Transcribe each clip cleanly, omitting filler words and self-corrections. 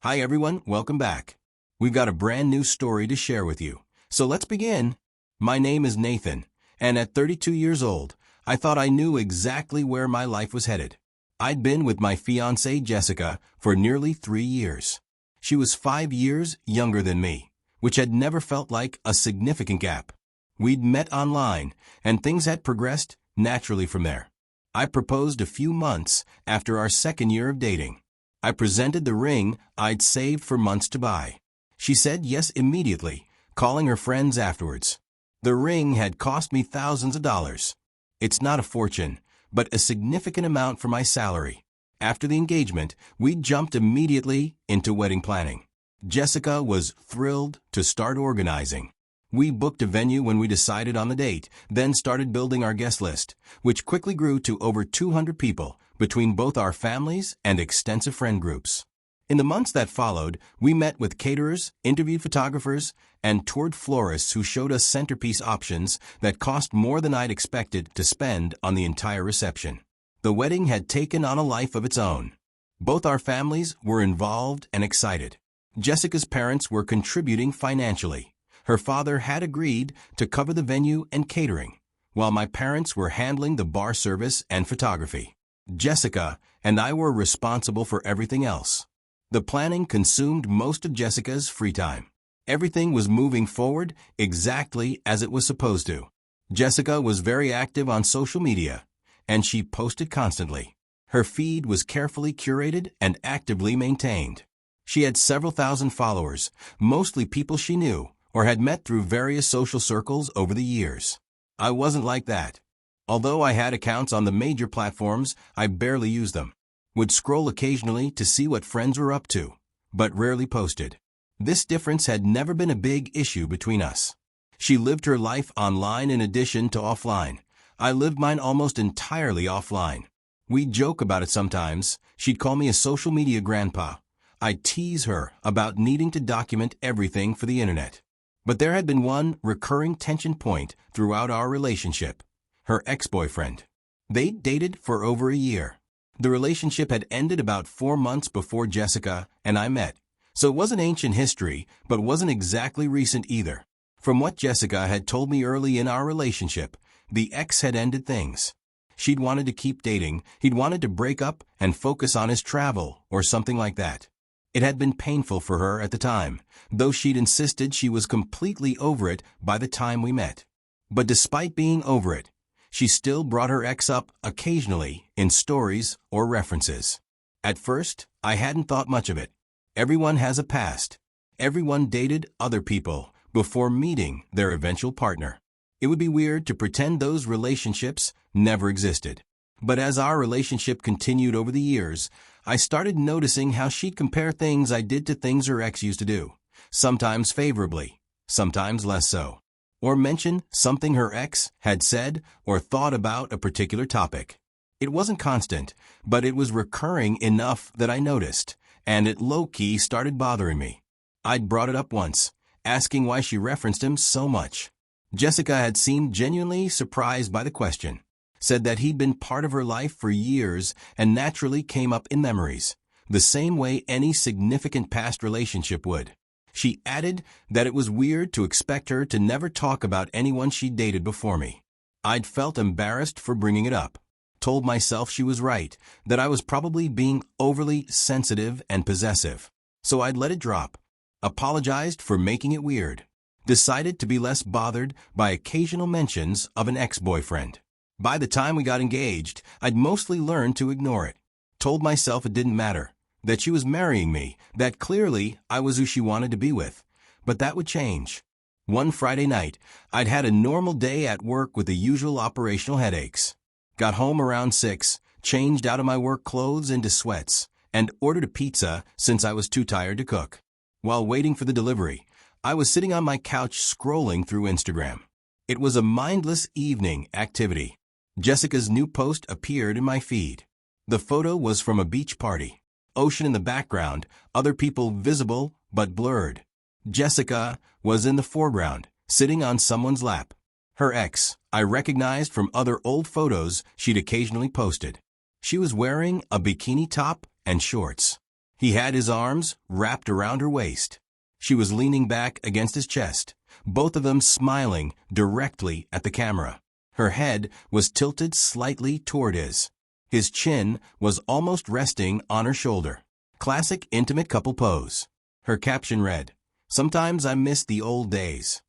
Hi everyone, welcome back. We've got a brand new story to share with you. So let's begin. My name is Nathan, and at 32 years old, I thought I knew exactly where my life was headed. I'd been with my fiancée Jessica for nearly 3 years. She was 5 years younger than me, which had never felt like a significant gap. We'd met online, and things had progressed naturally from there. I proposed a few months after our second year of dating. I presented the ring I'd saved for months to buy. She said yes immediately, calling her friends afterwards. The ring had cost me thousands of dollars. It's not a fortune, but a significant amount for my salary. After the engagement, we jumped immediately into wedding planning. Jessica was thrilled to start organizing. We booked a venue when we decided on the date, then started building our guest list, which quickly grew to over 200 people between both our families and extensive friend groups. In the months that followed, we met with caterers, interviewed photographers, and toured florists who showed us centerpiece options that cost more than I'd expected to spend on the entire reception. The wedding had taken on a life of its own. Both our families were involved and excited. Jessica's parents were contributing financially. Her father had agreed to cover the venue and catering, while my parents were handling the bar service and photography. Jessica and I were responsible for everything else. The planning consumed most of Jessica's free time. Everything was moving forward exactly as it was supposed to. Jessica was very active on social media, and she posted constantly. Her feed was carefully curated and actively maintained. She had several thousand followers, mostly people she knew or had met through various social circles over the years. I wasn't like that. Although I had accounts on the major platforms, I barely used them. Would scroll occasionally to see what friends were up to, but rarely posted. This difference had never been a big issue between us. She lived her life online in addition to offline. I lived mine almost entirely offline. We'd joke about it sometimes. She'd call me a social media grandpa. I'd tease her about needing to document everything for the internet. But there had been one recurring tension point throughout our relationship: her ex-boyfriend. They'd dated for over a year. The relationship had ended about 4 months before Jessica and I met, so it wasn't ancient history, but wasn't exactly recent either. From what Jessica had told me early in our relationship, the ex had ended things. She'd wanted to keep dating, he'd wanted to break up and focus on his travel or something like that. It had been painful for her at the time, though she'd insisted she was completely over it by the time we met. But despite being over it, she still brought her ex up occasionally in stories or references. At first, I hadn't thought much of it. Everyone has a past. Everyone dated other people before meeting their eventual partner. It would be weird to pretend those relationships never existed. But as our relationship continued over the years, I started noticing how she'd compare things I did to things her ex used to do, sometimes favorably, sometimes less so, or mention something her ex had said or thought about a particular topic. It wasn't constant, but it was recurring enough that I noticed, and it low-key started bothering me. I'd brought it up once, asking why she referenced him so much. Jessica had seemed genuinely surprised by the question, said that he'd been part of her life for years and naturally came up in memories, the same way any significant past relationship would. She added that it was weird to expect her to never talk about anyone she'd dated before me. I'd felt embarrassed for bringing it up, told myself she was right, that I was probably being overly sensitive and possessive. So I'd let it drop, apologized for making it weird, decided to be less bothered by occasional mentions of an ex-boyfriend. By the time we got engaged, I'd mostly learned to ignore it, told myself it didn't matter, that she was marrying me, that clearly I was who she wanted to be with, but that would change. One Friday night, I'd had a normal day at work with the usual operational headaches. Got home around 6, changed out of my work clothes into sweats, and ordered a pizza since I was too tired to cook. While waiting for the delivery, I was sitting on my couch scrolling through Instagram. It was a mindless evening activity. Jessica's new post appeared in my feed. The photo was from a beach party. Ocean in the background, other people visible but blurred. Jessica was in the foreground, sitting on someone's lap. Her ex, I recognized from other old photos she'd occasionally posted. She was wearing a bikini top and shorts. He had his arms wrapped around her waist. She was leaning back against his chest, both of them smiling directly at the camera. Her head was tilted slightly toward his. His chin was almost resting on her shoulder. Classic intimate couple pose. Her caption read, "Sometimes I miss the old days."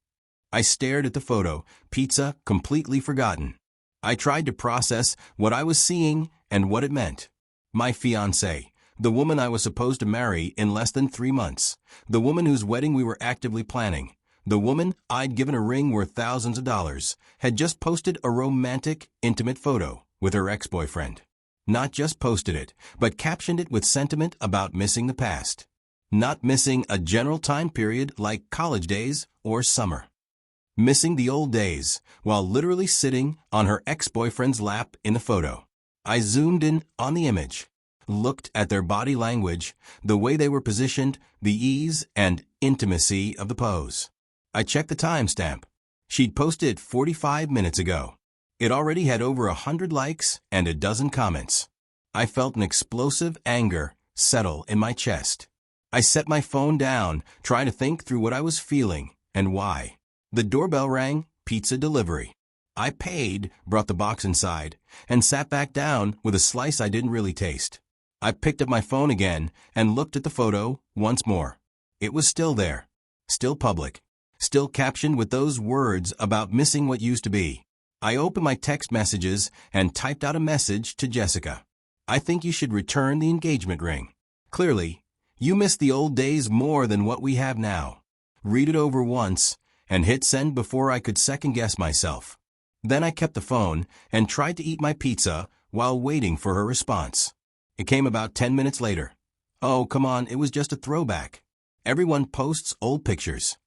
I stared at the photo, pizza completely forgotten. I tried to process what I was seeing and what it meant. My fiancée, the woman I was supposed to marry in less than 3 months, the woman whose wedding we were actively planning, the woman I'd given a ring worth thousands of dollars, had just posted a romantic, intimate photo with her ex-boyfriend. Not just posted it, but captioned it with sentiment about missing the past. Not missing a general time period like college days or summer. Missing the old days, while literally sitting on her ex-boyfriend's lap in the photo. I zoomed in on the image, looked at their body language, the way they were positioned, the ease and intimacy of the pose. I checked the timestamp. She'd posted it 45 minutes ago. It already had over 100 likes and a dozen comments. I felt an explosive anger settle in my chest. I set my phone down, trying to think through what I was feeling and why. The doorbell rang, pizza delivery. I paid, brought the box inside, and sat back down with a slice I didn't really taste. I picked up my phone again and looked at the photo once more. It was still there, still public, still captioned with those words about missing what used to be. I opened my text messages and typed out a message to Jessica. "I think you should return the engagement ring. Clearly, you miss the old days more than what we have now." Read it over once and hit send before I could second-guess myself. Then I kept the phone and tried to eat my pizza while waiting for her response. It came about 10 minutes later. "Oh, come on, it was just a throwback. Everyone posts old pictures."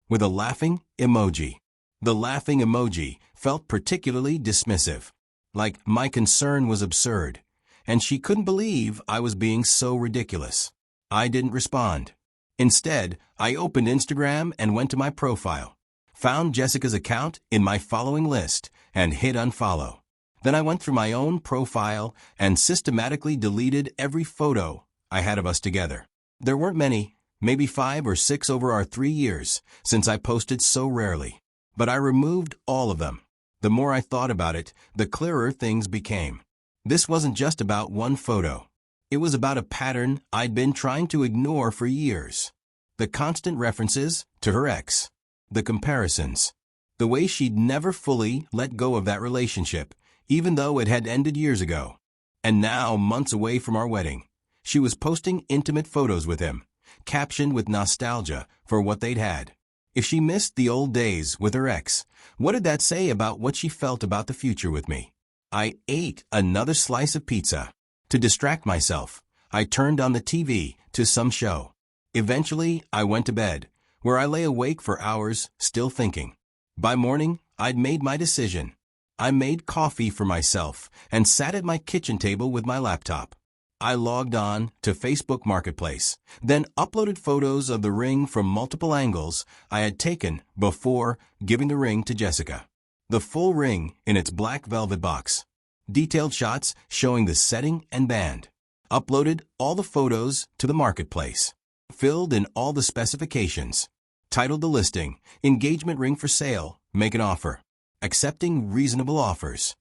With a laughing emoji. The laughing emoji felt particularly dismissive, like my concern was absurd, and she couldn't believe I was being so ridiculous. I didn't respond. Instead, I opened Instagram and went to my profile, found Jessica's account in my following list, and hit unfollow. Then I went through my own profile and systematically deleted every photo I had of us together. There weren't many, maybe 5 or 6 over our 3 years, since I posted so rarely. But I removed all of them. The more I thought about it, the clearer things became. This wasn't just about one photo. It was about a pattern I'd been trying to ignore for years. The constant references to her ex. The comparisons. The way she'd never fully let go of that relationship, even though it had ended years ago. And now, months away from our wedding, she was posting intimate photos with him, captioned with nostalgia for what they'd had. If she missed the old days with her ex, what did that say about what she felt about the future with me? I ate another slice of pizza. To distract myself, I turned on the TV to some show. Eventually, I went to bed, where I lay awake for hours, still thinking. By morning, I'd made my decision. I made coffee for myself and sat at my kitchen table with my laptop. I logged on to Facebook Marketplace, then uploaded photos of the ring from multiple angles I had taken before giving the ring to Jessica. The full ring in its black velvet box. Detailed shots showing the setting and band. Uploaded all the photos to the marketplace. Filled in all the specifications. Titled the listing, "Engagement ring for sale, make an offer." Accepting reasonable offers.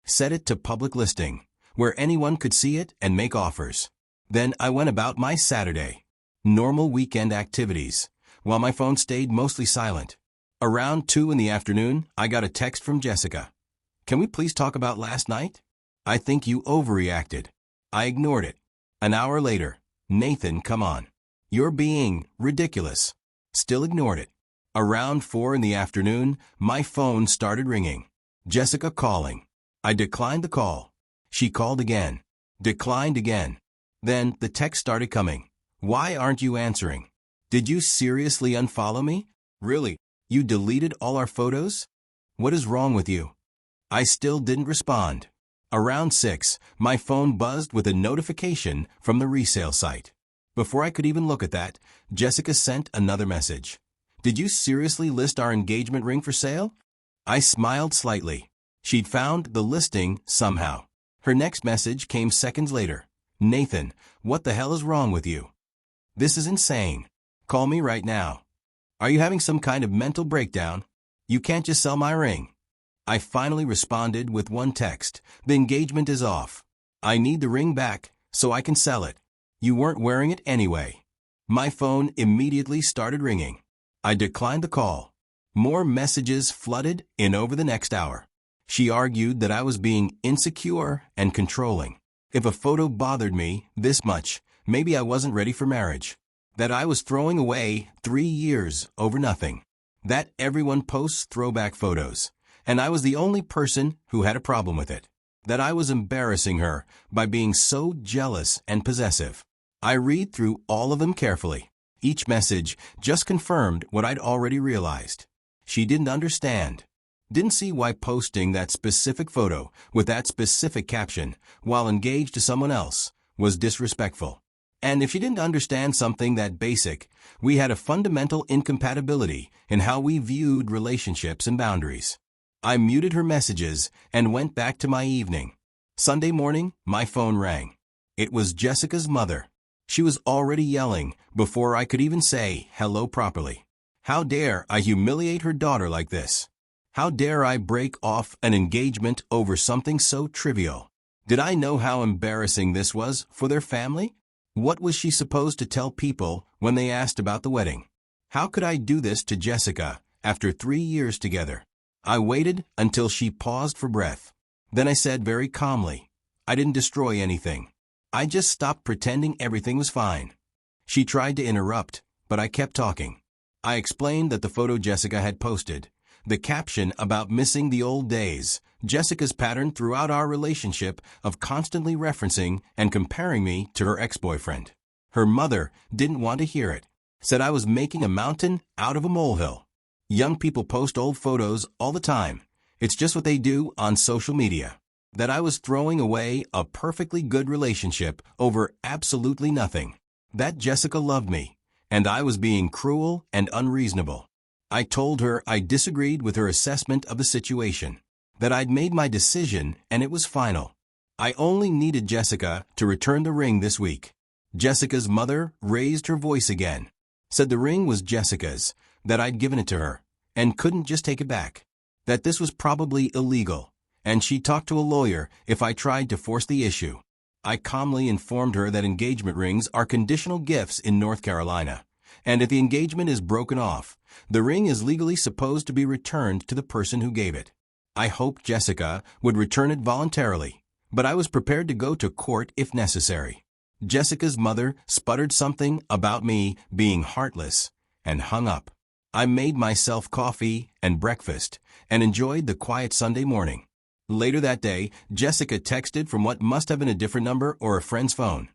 Set it to public listing, where anyone could see it and make offers. Then I went about my Saturday. Normal weekend activities, while my phone stayed mostly silent. Around 2 in the afternoon, I got a text from Jessica. "Can we please talk about last night? I think you overreacted." I ignored it. An hour later, "Nathan, come on. You're being ridiculous." Still ignored it. Around 4 in the afternoon, my phone started ringing. Jessica calling. I declined the call. She called again. Declined again. Then the text started coming. "Why aren't you answering? Did you seriously unfollow me? Really? You deleted all our photos? What is wrong with you?" I still didn't respond. Around 6, my phone buzzed with a notification from the resale site. Before I could even look at that, Jessica sent another message. "Did you seriously list our engagement ring for sale?" I smiled slightly. She'd found the listing somehow. Her next message came seconds later. Nathan, what the hell is wrong with you? This is insane. Call me right now. Are you having some kind of mental breakdown? You can't just sell my ring. I finally responded with one text. The engagement is off. I need the ring back so I can sell it. You weren't wearing it anyway. My phone immediately started ringing. I declined the call. More messages flooded in over the next hour. She argued that I was being insecure and controlling. If a photo bothered me this much, maybe I wasn't ready for marriage. That I was throwing away 3 years over nothing. That everyone posts throwback photos, and I was the only person who had a problem with it. That I was embarrassing her by being so jealous and possessive. I read through all of them carefully. Each message just confirmed what I'd already realized. She didn't understand. Didn't see why posting that specific photo with that specific caption while engaged to someone else was disrespectful. And if she didn't understand something that basic, we had a fundamental incompatibility in how we viewed relationships and boundaries. I muted her messages and went back to my evening. Sunday morning, my phone rang. It was Jessica's mother. She was already yelling before I could even say hello properly. How dare I humiliate her daughter like this? How dare I break off an engagement over something so trivial? Did I know how embarrassing this was for their family? What was she supposed to tell people when they asked about the wedding? How could I do this to Jessica after 3 years together? I waited until she paused for breath. Then I said very calmly, I didn't destroy anything. I just stopped pretending everything was fine. She tried to interrupt, but I kept talking. I explained that the photo Jessica had posted, the caption about missing the old days, Jessica's pattern throughout our relationship of constantly referencing and comparing me to her ex-boyfriend. Her mother didn't want to hear it, said I was making a mountain out of a molehill. Young people post old photos all the time. It's just what they do on social media. That I was throwing away a perfectly good relationship over absolutely nothing. That Jessica loved me, and I was being cruel and unreasonable. I told her I disagreed with her assessment of the situation, that I'd made my decision and it was final. I only needed Jessica to return the ring this week. Jessica's mother raised her voice again, said the ring was Jessica's, that I'd given it to her, and couldn't just take it back. That this was probably illegal, and she'd talk to a lawyer if I tried to force the issue. I calmly informed her that engagement rings are conditional gifts in North Carolina, and if the engagement is broken off, the ring is legally supposed to be returned to the person who gave it. I hoped Jessica would return it voluntarily, but I was prepared to go to court if necessary. Jessica's mother sputtered something about me being heartless and hung up. I made myself coffee and breakfast and enjoyed the quiet Sunday morning. Later that day, Jessica texted from what must have been a different number or a friend's phone.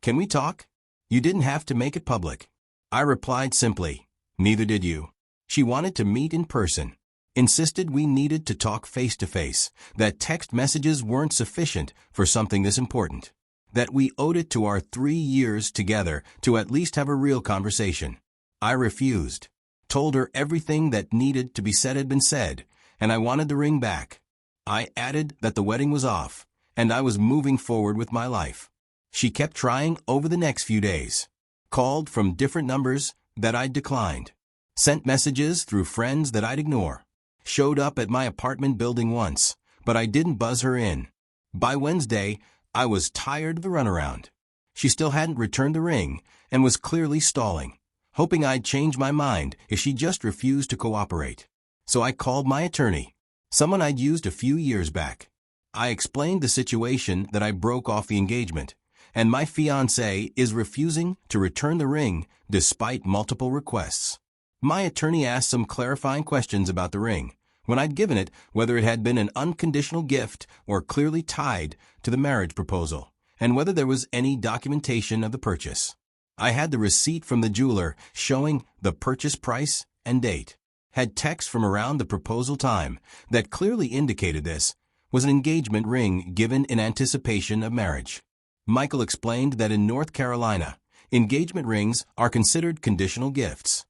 Can we talk? You didn't have to make it public. I replied simply, neither did you. She wanted to meet in person. Insisted we needed to talk face to face, that text messages weren't sufficient for something this important. That we owed it to our 3 years together to at least have a real conversation. I refused. Told her everything that needed to be said had been said, and I wanted the ring back. I added that the wedding was off, and I was moving forward with my life. She kept trying over the next few days. Called from different numbers that I'd declined. Sent messages through friends that I'd ignore. Showed up at my apartment building once, but I didn't buzz her in. By Wednesday, I was tired of the runaround. She still hadn't returned the ring and was clearly stalling, hoping I'd change my mind if she just refused to cooperate. So I called my attorney, someone I'd used a few years back. I explained the situation that I broke off the engagement, and my fiancée is refusing to return the ring despite multiple requests. My attorney asked some clarifying questions about the ring, when I'd given it whether it had been an unconditional gift or clearly tied to the marriage proposal, and whether there was any documentation of the purchase. I had the receipt from the jeweler showing the purchase price and date. Had text from around the proposal time that clearly indicated this was an engagement ring given in anticipation of marriage. Michael explained that in North Carolina, engagement rings are considered conditional gifts.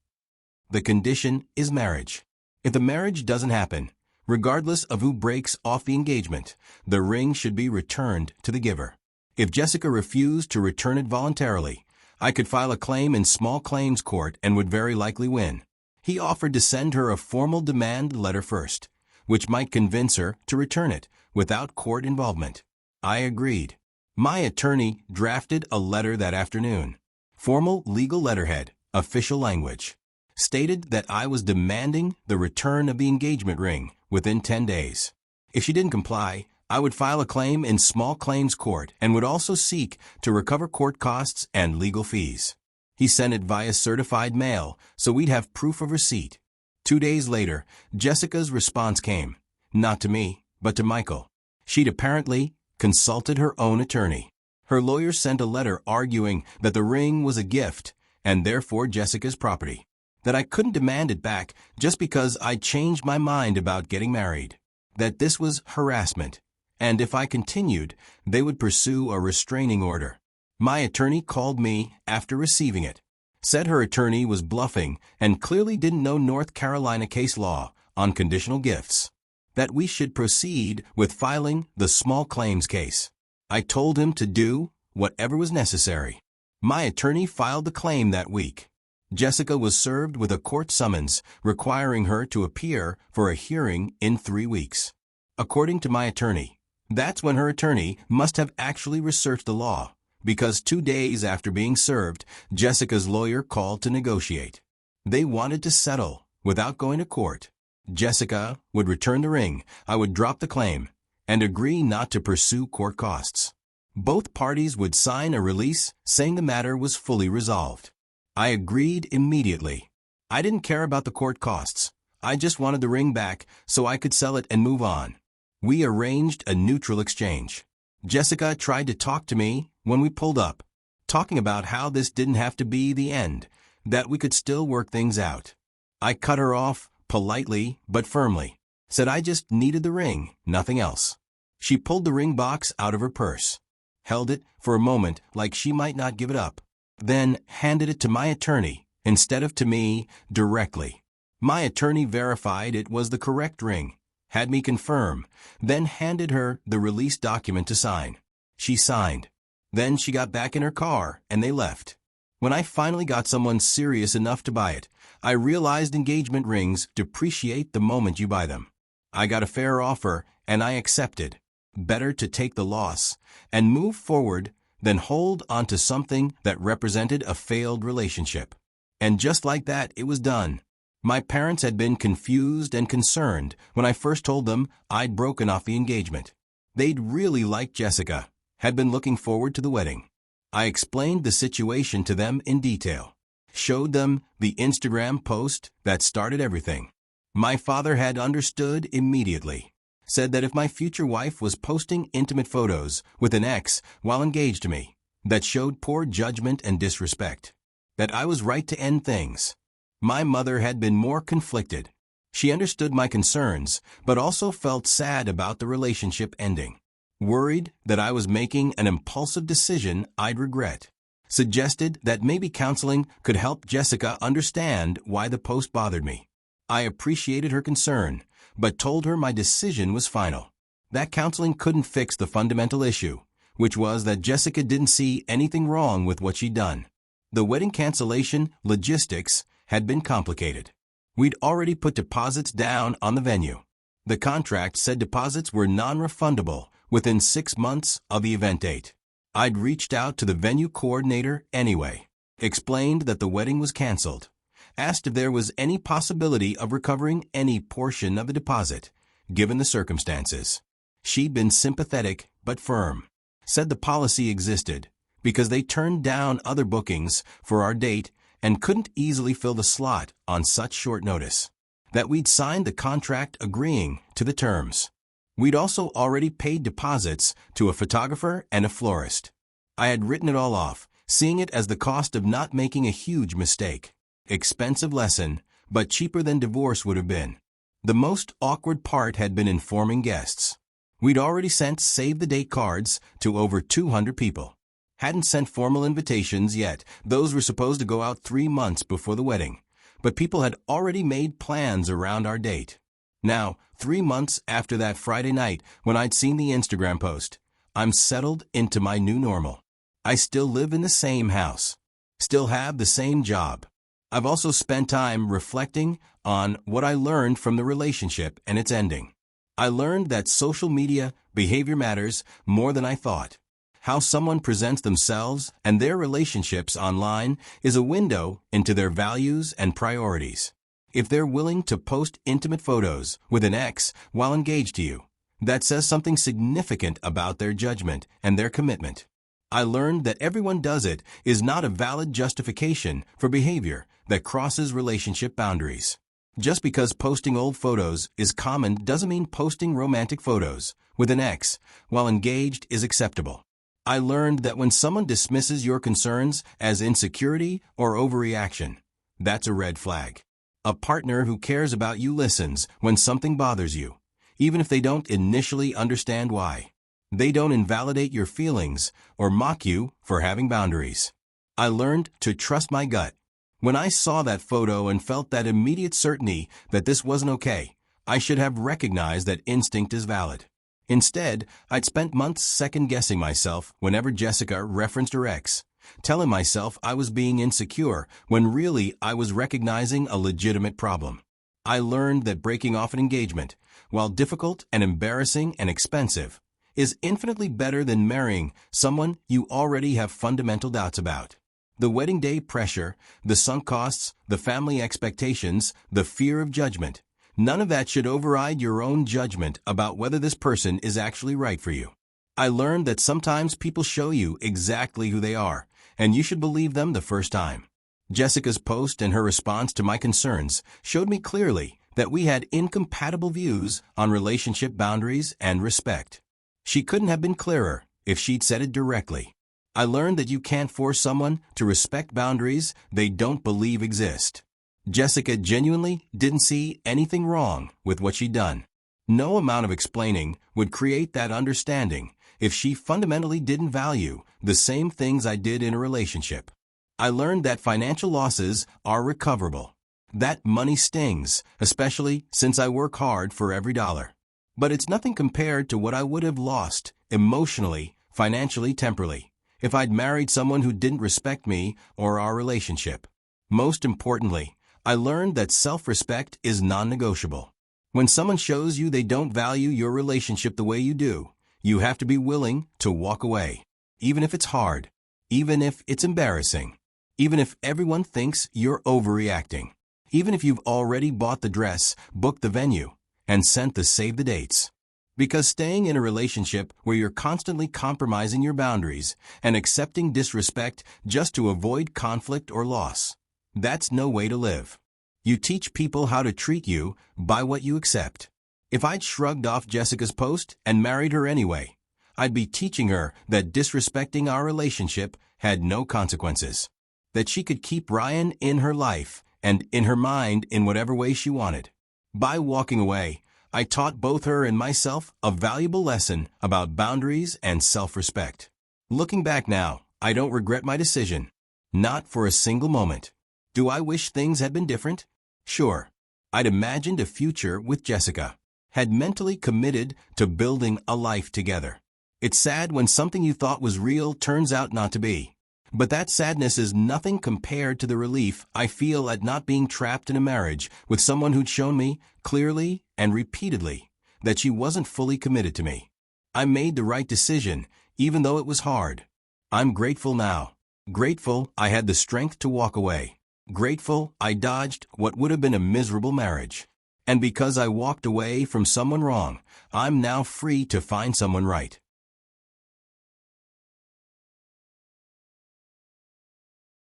The condition is marriage. If the marriage doesn't happen, regardless of who breaks off the engagement, the ring should be returned to the giver. If Jessica refused to return it voluntarily, I could file a claim in small claims court and would very likely win. He offered to send her a formal demand letter first, which might convince her to return it without court involvement. I agreed. My attorney drafted a letter that afternoon. Formal legal letterhead, official language. Stated that I was demanding the return of the engagement ring within 10 days. If she didn't comply, I would file a claim in small claims court and would also seek to recover court costs and legal fees. He sent it via certified mail, so we'd have proof of receipt. 2 days later, Jessica's response came, not to me, but to Michael. She'd apparently consulted her own attorney. Her lawyer sent a letter arguing that the ring was a gift and therefore Jessica's property, that I couldn't demand it back just because I changed my mind about getting married, that this was harassment, and if I continued, they would pursue a restraining order. My attorney called me after receiving it, said her attorney was bluffing and clearly didn't know North Carolina case law on conditional gifts, that we should proceed with filing the small claims case. I told him to do whatever was necessary. My attorney filed the claim that week. Jessica was served with a court summons requiring her to appear for a hearing in 3 weeks. According to my attorney, that's when her attorney must have actually researched the law, because 2 days after being served, Jessica's lawyer called to negotiate. They wanted to settle without going to court. Jessica would return the ring, I would drop the claim, and agree not to pursue court costs. Both parties would sign a release saying the matter was fully resolved. I agreed immediately. I didn't care about the court costs. I just wanted the ring back so I could sell it and move on. We arranged a neutral exchange. Jessica tried to talk to me when we pulled up, talking about how this didn't have to be the end, that we could still work things out. I cut her off politely but firmly, said I just needed the ring, nothing else. She pulled the ring box out of her purse, held it for a moment like she might not give it up, then handed it to my attorney instead of to me directly. My attorney verified it was the correct ring, had me confirm, then handed her the release document to sign. She signed. Then she got back in her car and they left. When I finally got someone serious enough to buy it, I realized engagement rings depreciate the moment you buy them. I got a fair offer and I accepted. Better to take the loss and move forward than hold onto something that represented a failed relationship. And just like that, it was done. My parents had been confused and concerned when I first told them I'd broken off the engagement. They'd really liked Jessica, had been looking forward to the wedding. I explained the situation to them in detail, showed them the Instagram post that started everything. My father had understood immediately, said that if my future wife was posting intimate photos with an ex while engaged to me, that showed poor judgment and disrespect, that I was right to end things. My mother had been more conflicted. She understood my concerns, but also felt sad about the relationship ending. Worried that I was making an impulsive decision I'd regret. Suggested that maybe counseling could help Jessica understand why the post bothered me. I appreciated her concern, but told her my decision was final. That counseling couldn't fix the fundamental issue, which was that Jessica didn't see anything wrong with what she'd done. The wedding cancellation logistics had been complicated. We'd already put deposits down on the venue. The contract said deposits were non-refundable within 6 months of the event date. I'd reached out to the venue coordinator anyway, explained that the wedding was canceled, asked if there was any possibility of recovering any portion of the deposit, given the circumstances. She'd been sympathetic but firm, said the policy existed because they turned down other bookings for our date and couldn't easily fill the slot on such short notice, that we'd signed the contract agreeing to the terms. We'd also already paid deposits to a photographer and a florist. I had written it all off, seeing it as the cost of not making a huge mistake. Expensive lesson, but cheaper than divorce would have been. The most awkward part had been informing guests. We'd already sent save-the-date cards to over 200 people. Hadn't sent formal invitations yet. Those were supposed to go out 3 months before the wedding, but people had already made plans around our date. Now, 3 months after that Friday night when I'd seen the Instagram post, I'm settled into my new normal. I still live in the same house. Still have the same job. I've also spent time reflecting on what I learned from the relationship and its ending. I learned that social media behavior matters more than I thought. How someone presents themselves and their relationships online is a window into their values and priorities. If they're willing to post intimate photos with an ex while engaged to you, that says something significant about their judgment and their commitment. I learned that everyone does it is not a valid justification for behavior that crosses relationship boundaries. Just because posting old photos is common doesn't mean posting romantic photos with an ex while engaged is acceptable. I learned that when someone dismisses your concerns as insecurity or overreaction, that's a red flag. A partner who cares about you listens when something bothers you, even if they don't initially understand why. They don't invalidate your feelings or mock you for having boundaries. I learned to trust my gut. When I saw that photo and felt that immediate certainty that this wasn't okay, I should have recognized that instinct is valid. Instead, I'd spent months second-guessing myself whenever Jessica referenced her ex, telling myself I was being insecure when really I was recognizing a legitimate problem. I learned that breaking off an engagement, while difficult and embarrassing and expensive, is infinitely better than marrying someone you already have fundamental doubts about. The wedding day pressure, the sunk costs, the family expectations, the fear of judgment, none of that should override your own judgment about whether this person is actually right for you. I learned that sometimes people show you exactly who they are, and you should believe them the first time. Jessica's post and her response to my concerns showed me clearly that we had incompatible views on relationship boundaries and respect. She couldn't have been clearer if she'd said it directly. I learned that you can't force someone to respect boundaries they don't believe exist. Jessica genuinely didn't see anything wrong with what she'd done. No amount of explaining would create that understanding if she fundamentally didn't value the same things I did in a relationship. I learned that financial losses are recoverable. That money stings, especially since I work hard for every dollar. But it's nothing compared to what I would have lost emotionally, financially, temporally, if I'd married someone who didn't respect me or our relationship. Most importantly, I learned that self-respect is non-negotiable. When someone shows you they don't value your relationship the way you do, you have to be willing to walk away, even if it's hard, even if it's embarrassing, even if everyone thinks you're overreacting, even if you've already bought the dress, booked the venue, and sent the save the dates. Because staying in a relationship where you're constantly compromising your boundaries and accepting disrespect just to avoid conflict or loss, that's no way to live. You teach people how to treat you by what you accept. If I'd shrugged off Jessica's post and married her anyway, I'd be teaching her that disrespecting our relationship had no consequences. That she could keep Ryan in her life and in her mind in whatever way she wanted. By walking away, I taught both her and myself a valuable lesson about boundaries and self-respect. Looking back now, I don't regret my decision. Not for a single moment. Do I wish things had been different? Sure. I'd imagined a future with Jessica. Had mentally committed to building a life together. It's sad when something you thought was real turns out not to be. But that sadness is nothing compared to the relief I feel at not being trapped in a marriage with someone who'd shown me, clearly and repeatedly, that she wasn't fully committed to me. I made the right decision, even though it was hard. I'm grateful now. Grateful I had the strength to walk away. Grateful I dodged what would have been a miserable marriage. And because I walked away from someone wrong, I'm now free to find someone right.